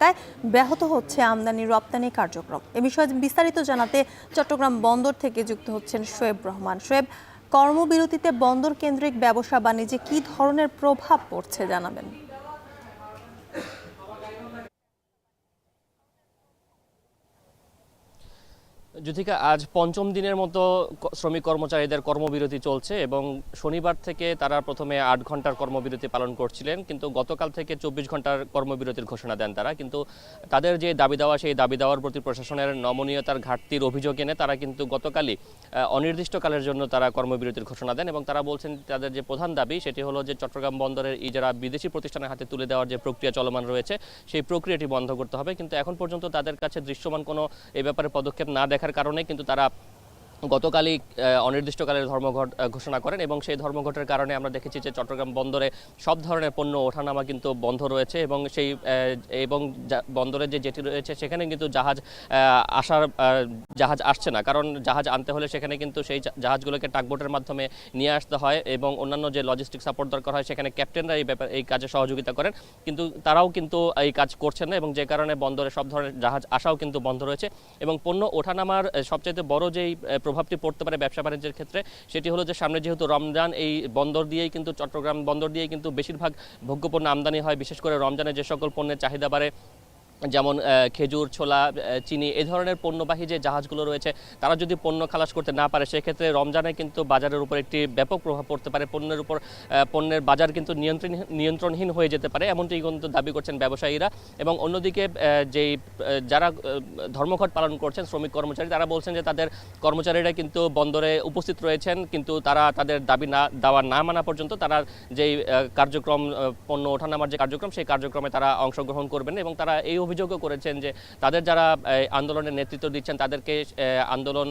থাকায় ব্যাহত হচ্ছে আমদানি রপ্তানি কার্যক্রম। এ বিষয়ে বিস্তারিত জানাতে চট্টগ্রাম বন্দর থেকে যুক্ত হচ্ছেন শোয়েব রহমান। শোয়েব, কর্মবিরতিতে বন্দর কেন্দ্রিক ব্যবসা বাণিজ্যে কী ধরনের প্রভাব পড়ছে জানাবেন? যুথিকা, আজ পঞ্চম দিনের মতো শ্রমিক কর্মচারীদের কর্মবিরতি চলছে এবং শনিবার থেকে তারা প্রথমে ৮ ঘন্টার কর্মবিরতি পালন করছিলেন, কিন্তু গতকাল থেকে ২৪ ঘন্টার কর্মবিরতির ঘোষণা দেন তারা। কিন্তু তাদের যে দাবি দেওয়া, সেই দাবি দেওয়ার প্রতি প্রশাসনের নমনীয়তার ঘাটতির অভিযোগ এনে তারা কিন্তু গতকালই অনির্দিষ্টকালের জন্য তারা কর্মবিরতির ঘোষণা দেন এবং তারা বলছেন তাদের যে প্রধান দাবি সেটি হলো যে চট্টগ্রাম বন্দরের ইজারা বিদেশি প্রতিষ্ঠানের হাতে তুলে দেওয়ার যে প্রক্রিয়া চলমান রয়েছে সেই প্রক্রিয়াটি বন্ধ করতে হবে। কিন্তু এখন পর্যন্ত তাদের কাছে দৃশ্যমান কোনো এই ব্যাপারে পদক্ষেপ না দেখার কারণে কিন্তু তারা গতকালই অনির্দিষ্টকালের ধর্মঘট ঘোষণা করেন এবং সেই ধর্মঘটের কারণে আমরা দেখেছি যে চট্টগ্রাম বন্দরে সব ধরনের পণ্য ওঠানামা কিন্তু বন্ধ রয়েছে এবং বন্দরে যে জেটি রয়েছে সেখানে কিন্তু জাহাজ আসছে না, কারণ জাহাজ আনতে হলে সেখানে কিন্তু সেই জাহাজগুলোকে টাগবোটের মাধ্যমে নিয়ে আসতে হয় এবং অন্যান্য যে লজিস্টিক সাপোর্ট দরকার হয় সেখানে ক্যাপ্টেনরা এই কাজে সহযোগিতা করেন, কিন্তু তারাও কিন্তু এই কাজ করছেন না এবং যে কারণে বন্দরে সব ধরনের জাহাজ আসাও কিন্তু বন্ধ রয়েছে। এবং পণ্য ওঠানামার সবচেয়ে বড় যেই প্রভাবটি পড়তে পারে ব্যবসা বাণিজ্যের ক্ষেত্রে সেটি হলো যে সামনে যেহেতু রমজান, এই বন্দর দিয়েই কিন্তু চট্টগ্রাম বন্দর দিয়েই কিন্তু বেশিরভাগ ভোগ্যপণ্য আমদানি হয়। বিশেষ করে রমজানে যে সকল পণ্যের চাহিদা বাড়ে, যেমন খেজুর, ছোলা, চিনি, এই ধরনের পণ্যবাহী যে জাহাজগুলো রয়েছে তারা যদি পণ্য খালাস করতে না পারে সেক্ষেত্রে রমজানে কিন্তু বাজারের উপর একটি ব্যাপক প্রভাব পড়তে পারে। পণ্যের বাজার কিন্তু নিয়ন্ত্রণহীন হয়ে যেতে পারে, এমনটি কিন্তু দাবি করছেন ব্যবসায়ীরা। এবং অন্যদিকে যারা ধর্মঘট পালন করছেন শ্রমিক কর্মচারী, তারা বলছেন যে তাদের কর্মচারীরা কিন্তু বন্দরে উপস্থিত রয়েছেন, কিন্তু তারা তাদের দাবি না মানা পর্যন্ত তারা যেই কার্যক্রম, পণ্য ওঠানামার যে কার্যক্রম, সেই কার্যক্রমে তারা অংশগ্রহণ করবেন এবং তারা এই অভিযোগও করেছেন যে তাদের যারা আন্দোলনের নেতৃত্ব দিচ্ছেন তাদেরকে আন্দোলন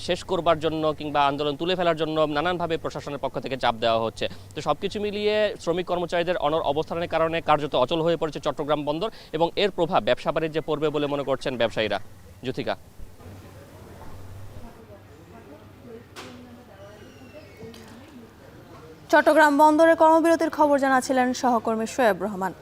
শেষ করবার জন্য কিংবা আন্দোলন তুলে ফেলার জন্য নানানভাবে প্রশাসনের পক্ষ থেকে চাপ দেওয়া হচ্ছে। তো সবকিছু মিলিয়ে শ্রমিক কর্মচারীদের অনড় অবস্থানের কারণে কার্যত অচল হয়ে পড়েছে চট্টগ্রাম বন্দর এবং এর প্রভাব ব্যবসা বাণিজ্যে পড়বে বলে মনে করছেন ব্যবসায়ীরা। যুথিকা। চট্টগ্রাম বন্দরের কর্মবিরতির খবর জানাচ্ছিলেন সহকর্মী শোয়েব রহমান।